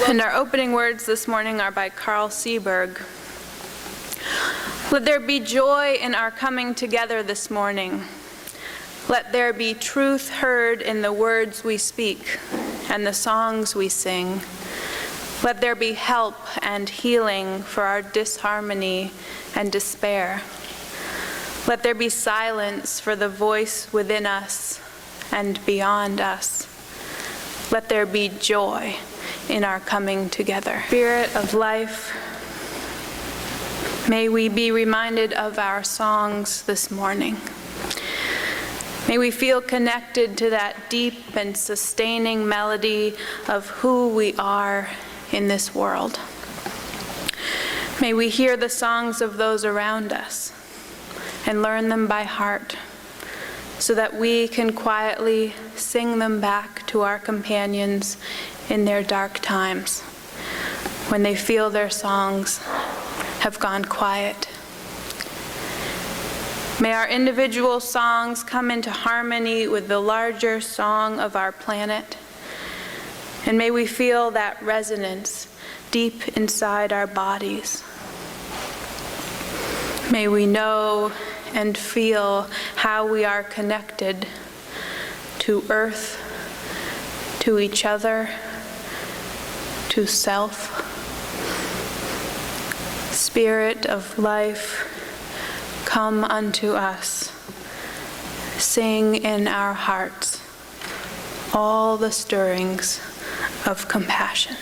And our opening words this morning are by Carl Seaberg. Let there be joy in our coming together this morning. Let there be truth heard in the words we speak and the songs we sing. Let there be help and healing for our disharmony and despair. Let there be silence for the voice within us and beyond us. Let there be joy in our coming together. Spirit of life, may we be reminded of our songs this morning. May we feel connected to that deep and sustaining melody of who we are in this world. May we hear the songs of those around us and learn them by heart, so that we can quietly sing them back to our companions in their dark times, when they feel their songs have gone quiet. May our individual songs come into harmony with the larger song of our planet, and may we feel that resonance deep inside our bodies. May we know and feel how we are connected to earth, to each other, to self. Spirit of life, come unto us. Sing in our hearts all the stirrings of compassion.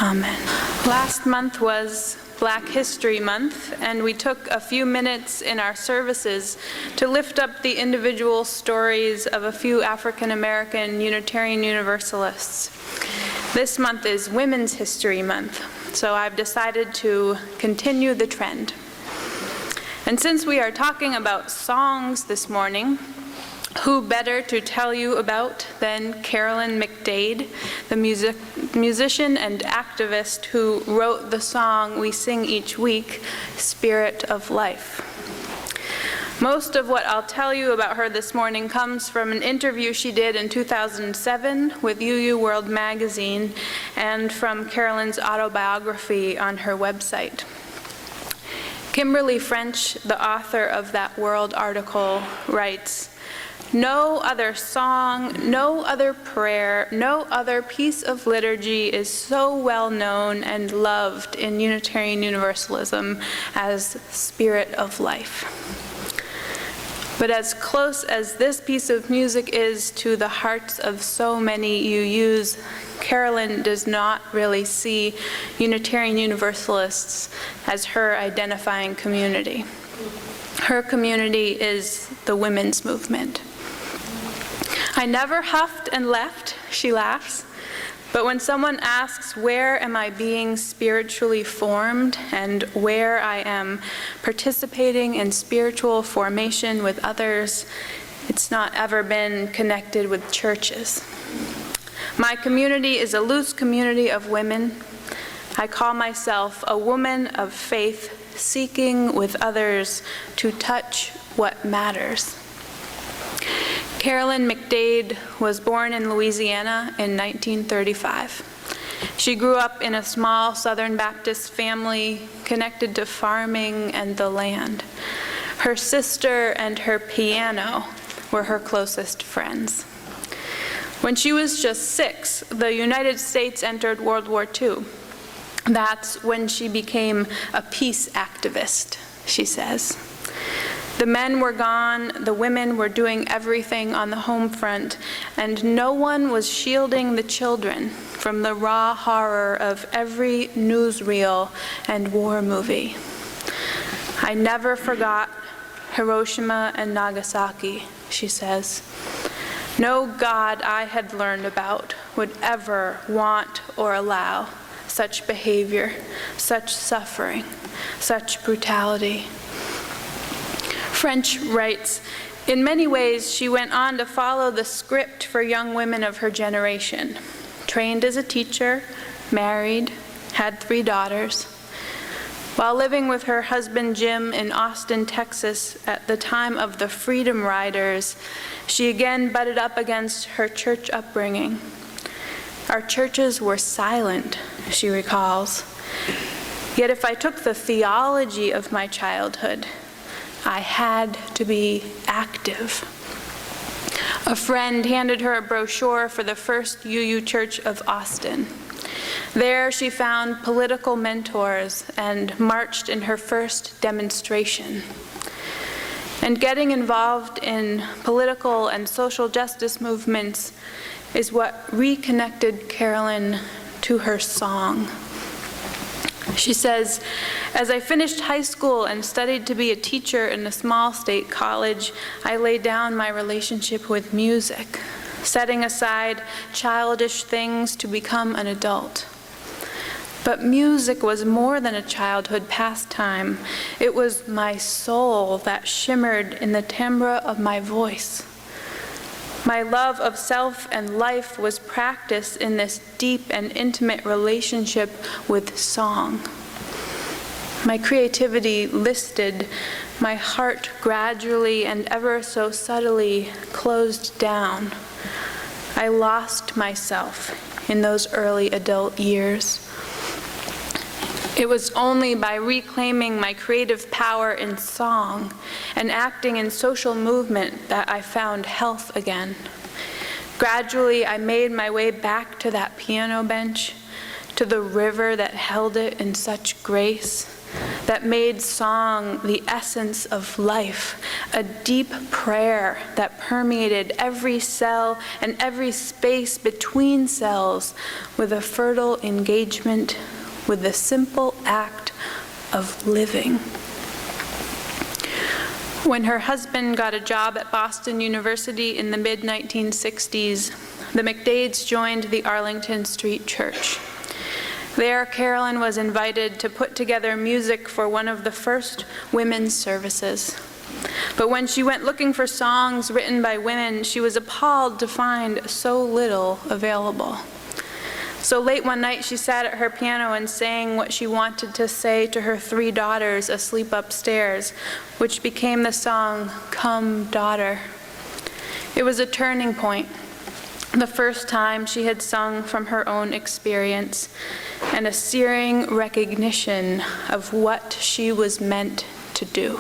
Amen. Last month was Black History Month, and we took a few minutes in our services to lift up the individual stories of a few African American Unitarian Universalists. This month is Women's History Month, so I've decided to continue the trend. And since we are talking about songs this morning, who better to tell you about than Carolyn McDade, the musician and activist who wrote the song we sing each week, Spirit of Life. Most of what I'll tell you about her this morning comes from an interview she did in 2007 with UU World magazine and from Carolyn's autobiography on her website. Kimberly French, the author of that World article, writes, "No other song, no other prayer, no other piece of liturgy is so well known and loved in Unitarian Universalism as Spirit of Life. But as close as this piece of music is to the hearts of so many UUs, Carolyn does not really see Unitarian Universalists as her identifying community. Her community is the women's movement. I never huffed and left," she laughs, "but when someone asks where am I being spiritually formed and where I am participating in spiritual formation with others, it's not ever been connected with churches. My community is a loose community of women. I call myself a woman of faith seeking with others to touch what matters." Carolyn McDade was born in Louisiana in 1935. She grew up in a small Southern Baptist family connected to farming and the land. Her sister and her piano were her closest friends. When she was just 6, the United States entered World War II. That's when she became a peace activist, she says. The men were gone, the women were doing everything on the home front, and no one was shielding the children from the raw horror of every newsreel and war movie. I never forgot Hiroshima and Nagasaki, she says. No God I had learned about would ever want or allow such behavior, such suffering, such brutality. French writes, "In many ways, she went on to follow the script for young women of her generation. Trained as a teacher, married, had 3 daughters. While living with her husband Jim in Austin, Texas, at the time of the Freedom Riders, she again butted up against her church upbringing. Our churches were silent, she recalls. Yet if I took the theology of my childhood, I had to be active. A friend handed her a brochure for the First UU Church of Austin. There she found political mentors and marched in her first demonstration. And getting involved in political and social justice movements is what reconnected Carolyn to her song. She says, as I finished high school and studied to be a teacher in a small state college, I laid down my relationship with music, setting aside childish things to become an adult. But music was more than a childhood pastime. It was my soul that shimmered in the timbre of my voice. My love of self and life was practiced in this deep and intimate relationship with song. My creativity listed, my heart gradually and ever so subtly closed down. I lost myself in those early adult years. It was only by reclaiming my creative power in song and acting in social movement that I found health again. Gradually, I made my way back to that piano bench, to the river that held it in such grace, that made song the essence of life, a deep prayer that permeated every cell and every space between cells with a fertile engagement with the simple act of living. When her husband got a job at Boston University in the mid-1960s, the McDades joined the Arlington Street Church. There, Carolyn was invited to put together music for one of the first women's services. But when she went looking for songs written by women, she was appalled to find so little available. So late one night, she sat at her piano and sang what she wanted to say to her 3 daughters asleep upstairs, which became the song, "Come, Daughter." It was a turning point, the first time she had sung from her own experience, and a searing recognition of what she was meant to do.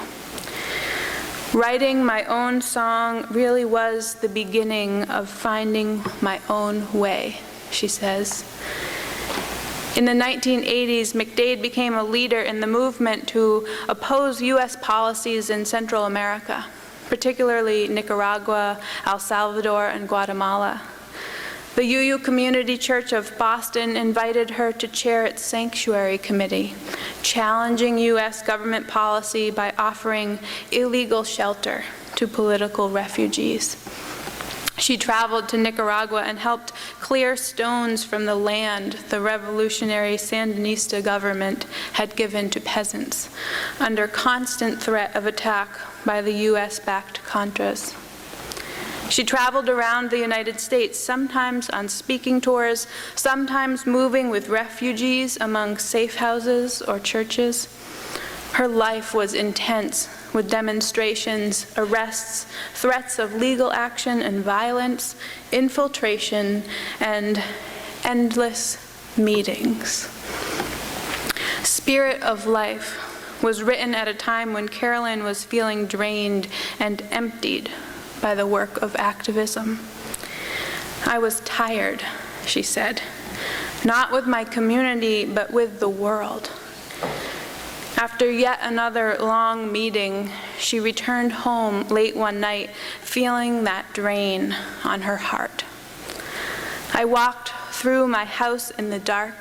Writing my own song really was the beginning of finding my own way, she says. In the 1980s, McDade became a leader in the movement to oppose U.S. policies in Central America, particularly Nicaragua, El Salvador, and Guatemala. The UU Community Church of Boston invited her to chair its sanctuary committee, challenging U.S. government policy by offering illegal shelter to political refugees. She traveled to Nicaragua and helped clear stones from the land the revolutionary Sandinista government had given to peasants, under constant threat of attack by the U.S.-backed Contras. She traveled around the United States, sometimes on speaking tours, sometimes moving with refugees among safe houses or churches. Her life was intense, with demonstrations, arrests, threats of legal action and violence, infiltration, and endless meetings. Spirit of Life was written at a time when Carolyn was feeling drained and emptied by the work of activism. I was tired, she said, not with my community, but with the world. After yet another long meeting, she returned home late one night, feeling that drain on her heart. I walked through my house in the dark,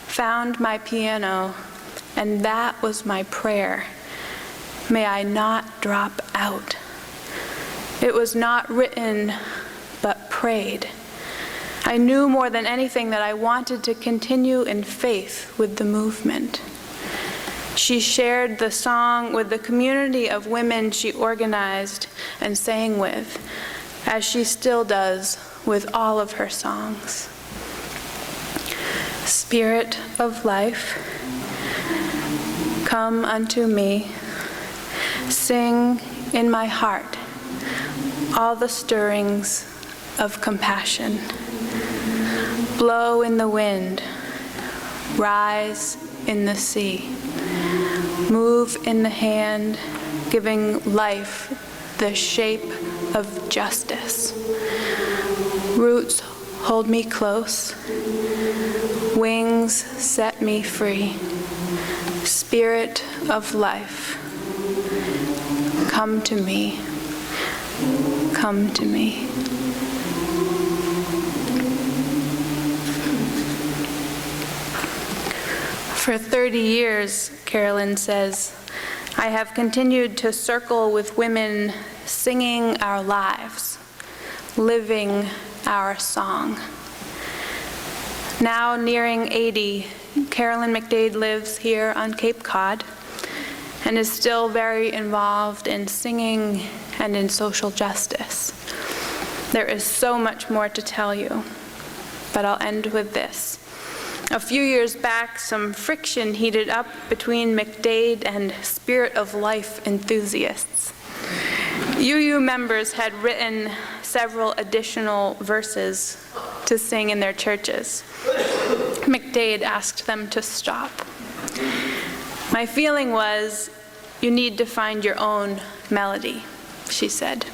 found my piano, and that was my prayer. May I not drop out. It was not written, but prayed. I knew more than anything that I wanted to continue in faith with the movement. She shared the song with the community of women she organized and sang with, as she still does with all of her songs. Spirit of Life, come unto me, sing in my heart all the stirrings of compassion. Blow in the wind, rise in the sea, move in the hand, giving life the shape of justice. Roots hold me close, wings set me free. Spirit of life, come to me, come to me. For 30 years, Carolyn says, I have continued to circle with women singing our lives, living our song. Now nearing 80, Carolyn McDade lives here on Cape Cod and is still very involved in singing and in social justice. There is so much more to tell you, but I'll end with this. A few years back, some friction heated up between McDade and Spirit of Life enthusiasts. UU members had written several additional verses to sing in their churches. McDade asked them to stop. My feeling was, you need to find your own melody, she said.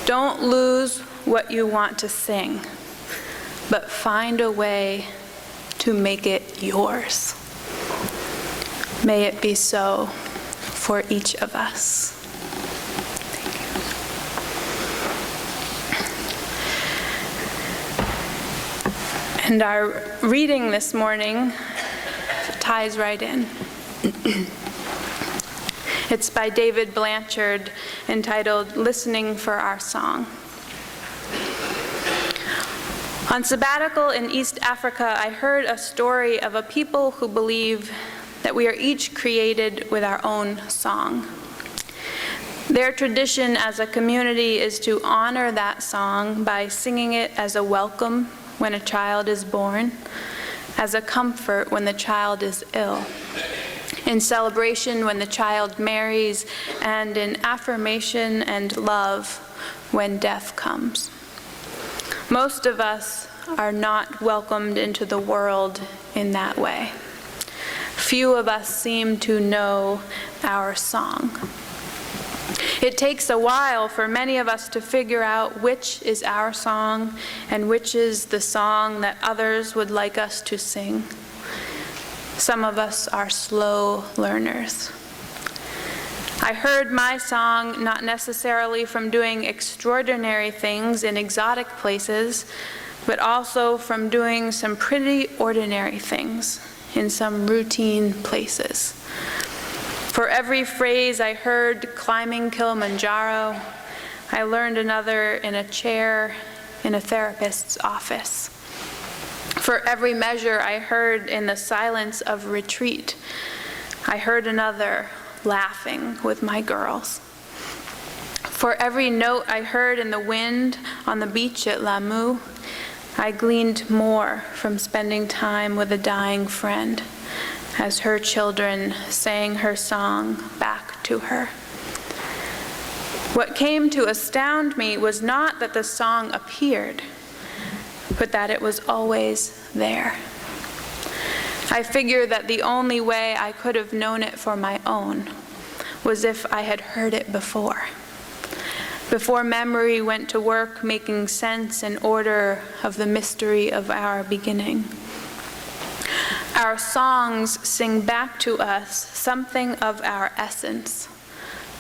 Don't lose what you want to sing, but find a way to make it yours. May it be so for each of us. Thank you. And our reading this morning ties right in. It's by David Blanchard, entitled Listening for Our Song. On sabbatical in East Africa, I heard a story of a people who believe that we are each created with our own song. Their tradition as a community is to honor that song by singing it as a welcome when a child is born, as a comfort when the child is ill, in celebration when the child marries, and in affirmation and love when death comes. Most of us are not welcomed into the world in that way. Few of us seem to know our song. It takes a while for many of us to figure out which is our song and which is the song that others would like us to sing. Some of us are slow learners. I heard my song not necessarily from doing extraordinary things in exotic places, but also from doing some pretty ordinary things in some routine places. For every phrase I heard climbing Kilimanjaro, I learned another in a chair in a therapist's office. For every measure I heard in the silence of retreat, I heard another laughing with my girls. For every note I heard in the wind on the beach at Lamu, I gleaned more from spending time with a dying friend as her children sang her song back to her. What came to astound me was not that the song appeared, but that it was always there. I figure that the only way I could have known it for my own was if I had heard it before memory went to work making sense and order of the mystery of our beginning. Our songs sing back to us something of our essence,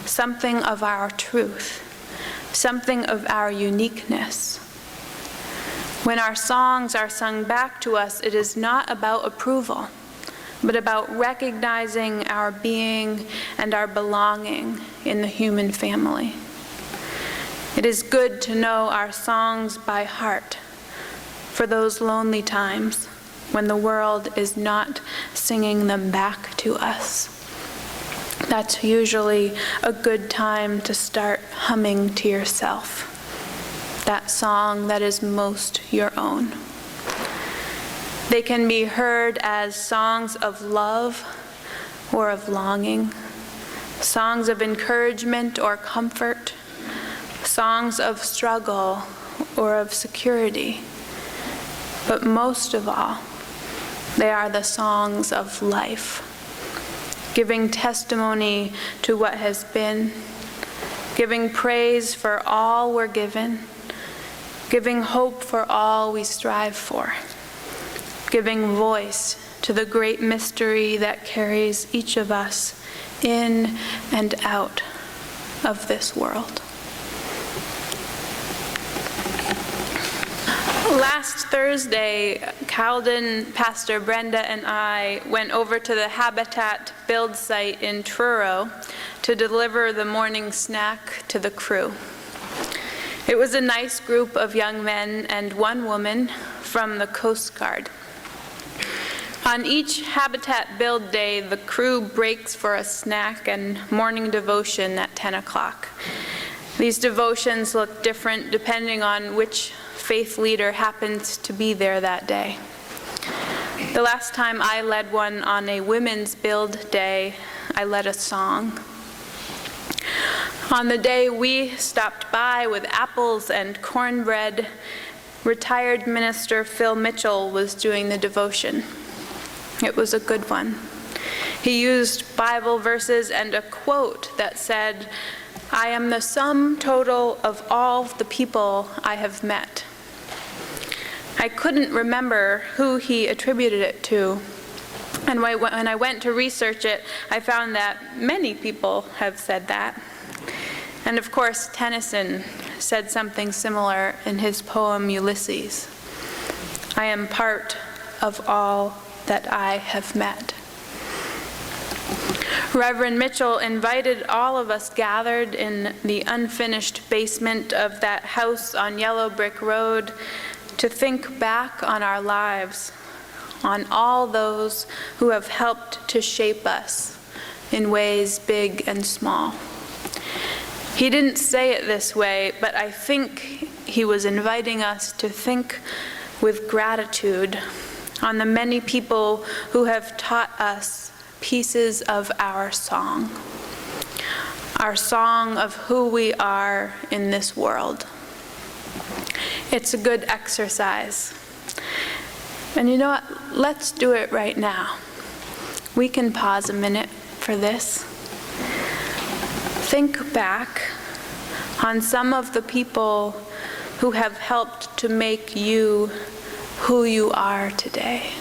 something of our truth, something of our uniqueness. When our songs are sung back to us, it is not about approval, but about recognizing our being and our belonging in the human family. It is good to know our songs by heart for those lonely times when the world is not singing them back to us. That's usually a good time to start humming to yourself, that song that is most your own. They can be heard as songs of love or of longing, songs of encouragement or comfort, songs of struggle or of security. But most of all, they are the songs of life, giving testimony to what has been, giving praise for all we're given, giving hope for all we strive for, giving voice to the great mystery that carries each of us in and out of this world. Last Thursday, Calden, Pastor Brenda, and I went over to the Habitat build site in Truro to deliver the morning snack to the crew. It was a nice group of young men and one woman from the Coast Guard. On each Habitat build day, the crew breaks for a snack and morning devotion at 10 o'clock. These devotions look different depending on which faith leader happens to be there that day. The last time I led one on a women's build day, I led a song. On the day we stopped by with apples and cornbread, retired minister Phil Mitchell was doing the devotion. It was a good one. He used Bible verses and a quote that said, "I am the sum total of all the people I have met." I couldn't remember who he attributed it to, and when I went to research it, I found that many people have said that. And of course, Tennyson said something similar in his poem Ulysses. I am part of all that I have met. Reverend Mitchell invited all of us gathered in the unfinished basement of that house on Yellow Brick Road to think back on our lives, on all those who have helped to shape us in ways big and small. He didn't say it this way, but I think he was inviting us to think with gratitude on the many people who have taught us pieces of our song of who we are in this world. It's a good exercise. And you know what? Let's do it right now. We can pause a minute for this. Think back on some of the people who have helped to make you who you are today.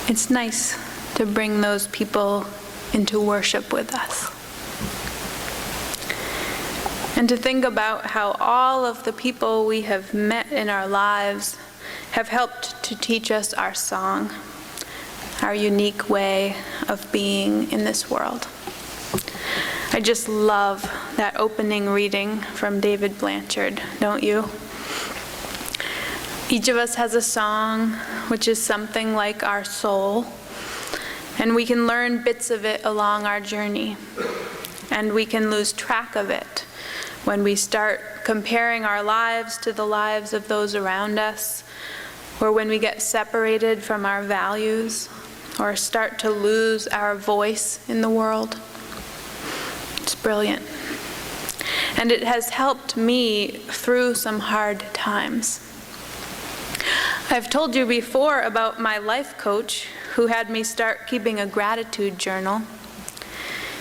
It's nice to bring those people into worship with us. And to think about how all of the people we have met in our lives have helped to teach us our song, our unique way of being in this world. I just love that opening reading from David Blanchard, don't you? Each of us has a song, which is something like our soul, and we can learn bits of it along our journey, and we can lose track of it when we start comparing our lives to the lives of those around us, or when we get separated from our values, or start to lose our voice in the world. It's brilliant. And it has helped me through some hard times. I've told you before about my life coach who had me start keeping a gratitude journal.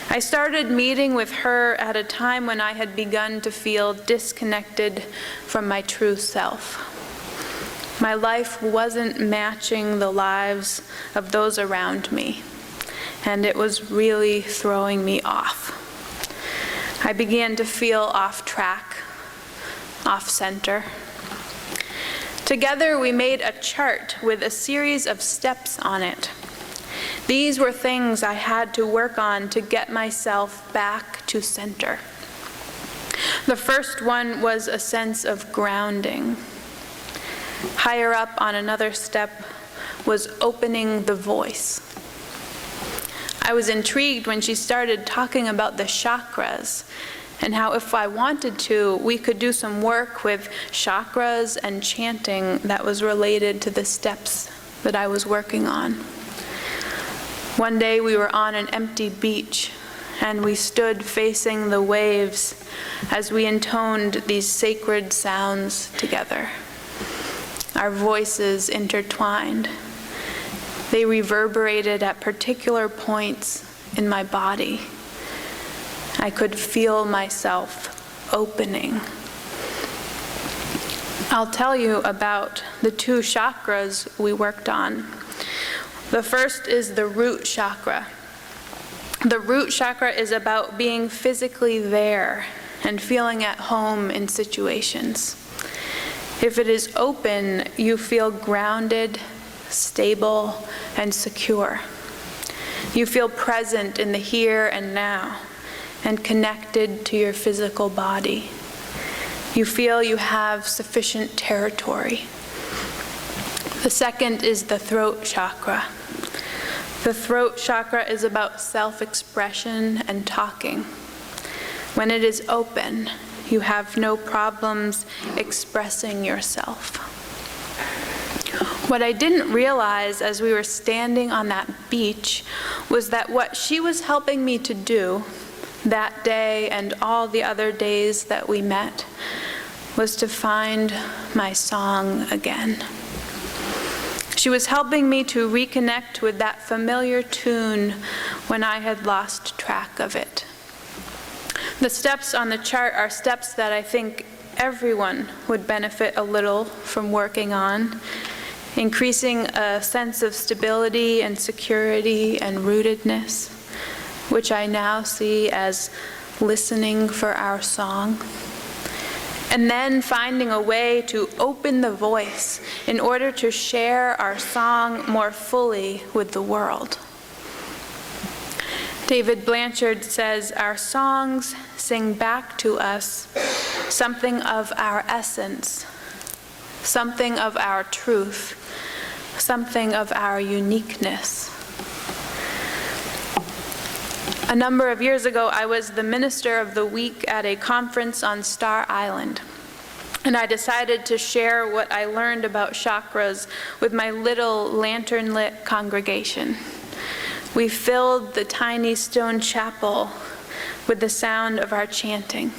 I started meeting with her at a time when I had begun to feel disconnected from my true self. My life wasn't matching the lives of those around me, and it was really throwing me off. I began to feel off track, off center. Together, we made a chart with a series of steps on it. These were things I had to work on to get myself back to center. The first one was a sense of grounding. Higher up on another step was opening the voice. I was intrigued when she started talking about the chakras and how if I wanted to, we could do some work with chakras and chanting that was related to the steps that I was working on. One day we were on an empty beach and we stood facing the waves as we intoned these sacred sounds together. Our voices intertwined. They reverberated at particular points in my body. I could feel myself opening. I'll tell you about the two chakras we worked on. The first is the root chakra. The root chakra is about being physically there and feeling at home in situations. If it is open, you feel grounded, stable, and secure. You feel present in the here and now and connected to your physical body. You feel you have sufficient territory. The second is the throat chakra. The throat chakra is about self-expression and talking. When it is open, you have no problems expressing yourself. What I didn't realize as we were standing on that beach was that what she was helping me to do that day and all the other days that we met was to find my song again. She was helping me to reconnect with that familiar tune when I had lost track of it. The steps on the chart are steps that I think everyone would benefit a little from working on, increasing a sense of stability and security and rootedness, which I now see as listening for our song. And then finding a way to open the voice in order to share our song more fully with the world. David Blanchard says, our songs sing back to us something of our essence, something of our truth, something of our uniqueness. A number of years ago, I was the minister of the week at a conference on Star Island, and I decided to share what I learned about chakras with my little lantern-lit congregation. We filled the tiny stone chapel with the sound of our chanting,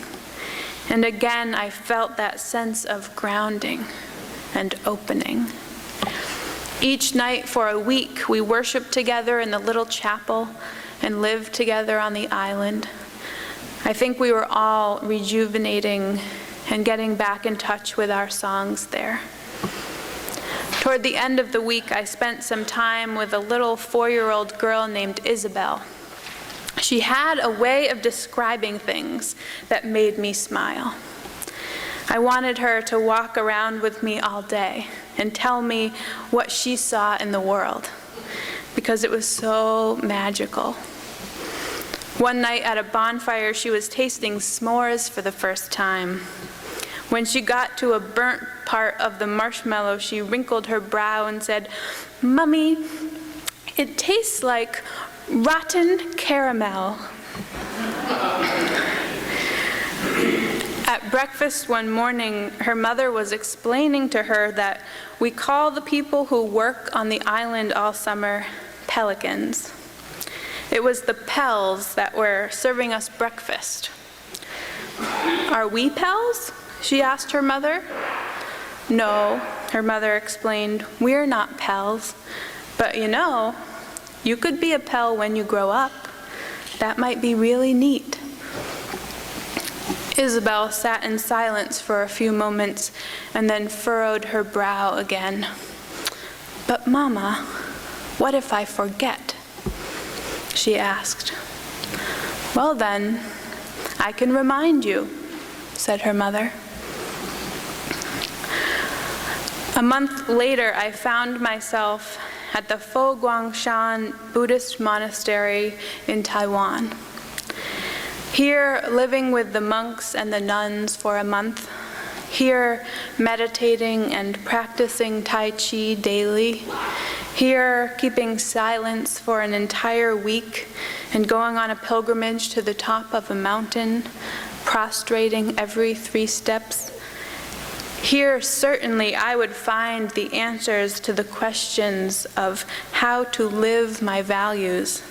and again I felt that sense of grounding and opening. Each night for a week, we worshiped together in the little chapel and lived together on the island. I think we were all rejuvenating and getting back in touch with our songs there. Toward the end of the week, I spent some time with a little 4-year-old girl named Isabel. She had a way of describing things that made me smile. I wanted her to walk around with me all day and tell me what she saw in the world, because it was so magical. One night at a bonfire, she was tasting s'mores for the first time. When she got to a burnt part of the marshmallow, she wrinkled her brow and said, "Mummy, it tastes like rotten caramel." At breakfast one morning, her mother was explaining to her that we call the people who work on the island all summer pelicans. It was the pels that were serving us breakfast. "Are we pels?" she asked her mother. "No," her mother explained, "we're not pels. But you know, you could be a pel when you grow up. That might be really neat." Isabel sat in silence for a few moments and then furrowed her brow again. "But Mama, what if I forget?" she asked. "Well then, I can remind you," said her mother. A month later, I found myself at the Fo Guangshan Buddhist monastery in Taiwan. Here, living with the monks and the nuns for a month, here meditating and practicing Tai Chi daily, here keeping silence for an entire week and going on a pilgrimage to the top of a mountain, prostrating every 3 steps. Here, certainly, I would find the answers to the questions of how to live my values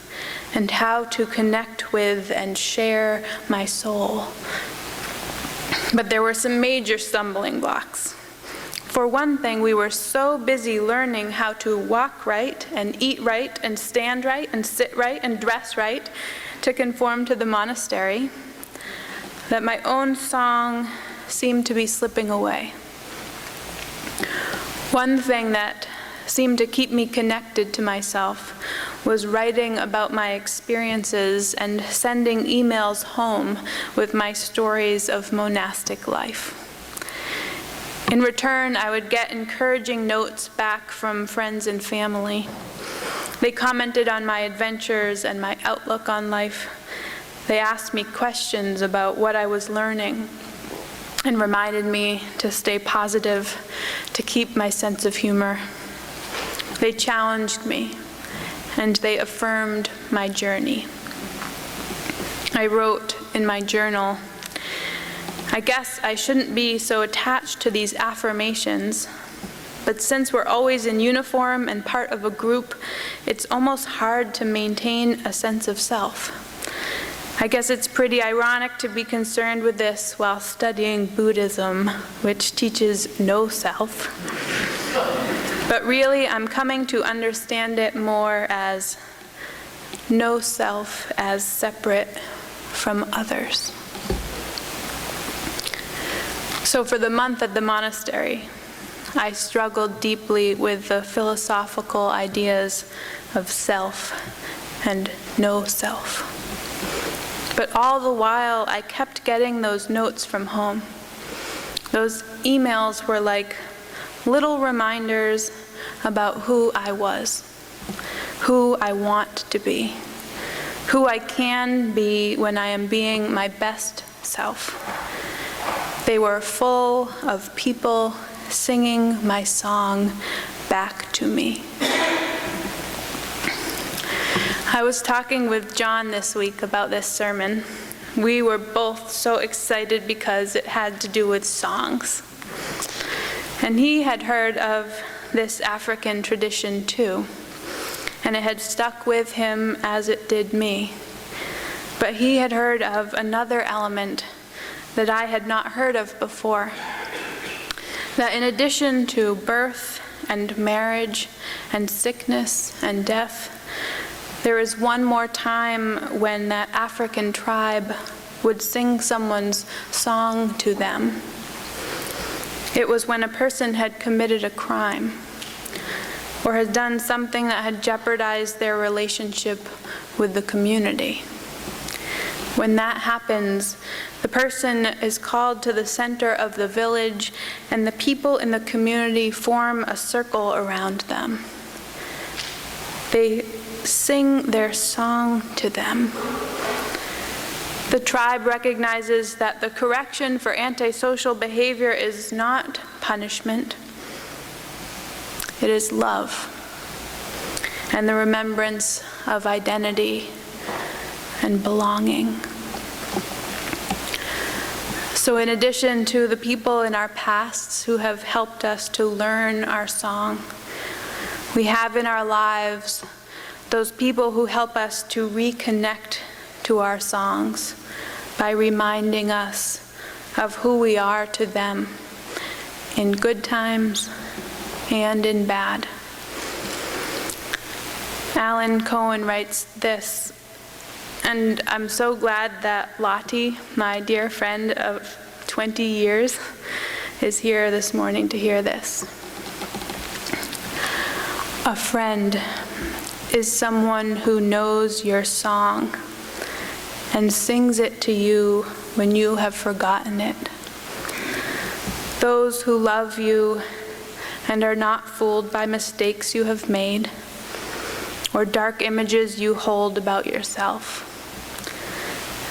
and how to connect with and share my soul. But there were some major stumbling blocks. For one thing, we were so busy learning how to walk right and eat right and stand right and sit right and dress right to conform to the monastery that my own song seemed to be slipping away. One thing that seemed to keep me connected to myself was writing about my experiences and sending emails home with my stories of monastic life. In return, I would get encouraging notes back from friends and family. They commented on my adventures and my outlook on life. They asked me questions about what I was learning and reminded me to stay positive, to keep my sense of humor. They challenged me, and they affirmed my journey. I wrote in my journal, "I guess I shouldn't be so attached to these affirmations, but since we're always in uniform and part of a group, it's almost hard to maintain a sense of self. I guess it's pretty ironic to be concerned with this while studying Buddhism, which teaches no self. But really, I'm coming to understand it more as no self as separate from others." So for the month at the monastery, I struggled deeply with the philosophical ideas of self and no self. But all the while, I kept getting those notes from home. Those emails were like little reminders about who I was, who I want to be, who I can be when I am being my best self. They were full of people singing my song back to me. I was talking with John this week about this sermon. We were both so excited because it had to do with songs. And he had heard of this African tradition too, and it had stuck with him as it did me. But he had heard of another element that I had not heard of before, that in addition to birth and marriage and sickness and death, there is one more time when that African tribe would sing someone's song to them. It was when a person had committed a crime or had done something that had jeopardized their relationship with the community. When that happens, the person is called to the center of the village, and the people in the community form a circle around them. They sing their song to them. The tribe recognizes that the correction for antisocial behavior is not punishment. It is love and the remembrance of identity and belonging. So in addition to the people in our pasts who have helped us to learn our song, we have in our lives those people who help us to reconnect to our songs by reminding us of who we are to them in good times and in bad. Alan Cohen writes this, and I'm so glad that Lottie, my dear friend of 20 years, is here this morning to hear this. A friend is someone who knows your song and sings it to you when you have forgotten it. Those who love you and are not fooled by mistakes you have made or dark images you hold about yourself.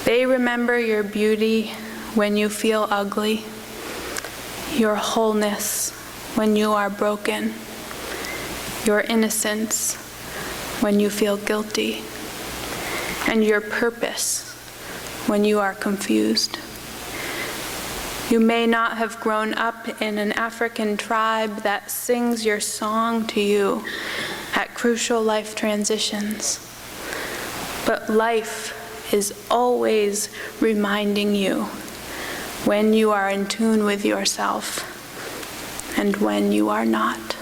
They remember your beauty when you feel ugly, your wholeness when you are broken, your innocence when you feel guilty, and your purpose when you are confused. You may not have grown up in an African tribe that sings your song to you at crucial life transitions, but life is always reminding you when you are in tune with yourself and when you are not.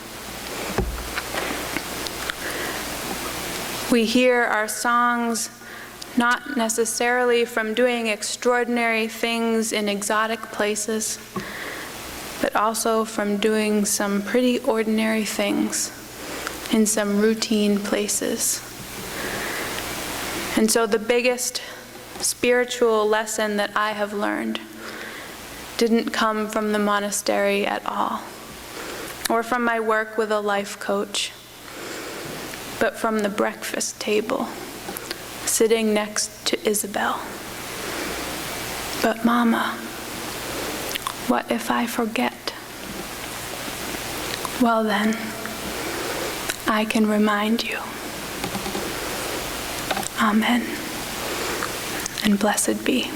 We hear our songs not necessarily from doing extraordinary things in exotic places, but also from doing some pretty ordinary things in some routine places. And so the biggest spiritual lesson that I have learned didn't come from the monastery at all, or from my work with a life coach, but from the breakfast table, sitting next to Isabel. But Mama, what if I forget? Well then, I can remind you. Amen, and blessed be.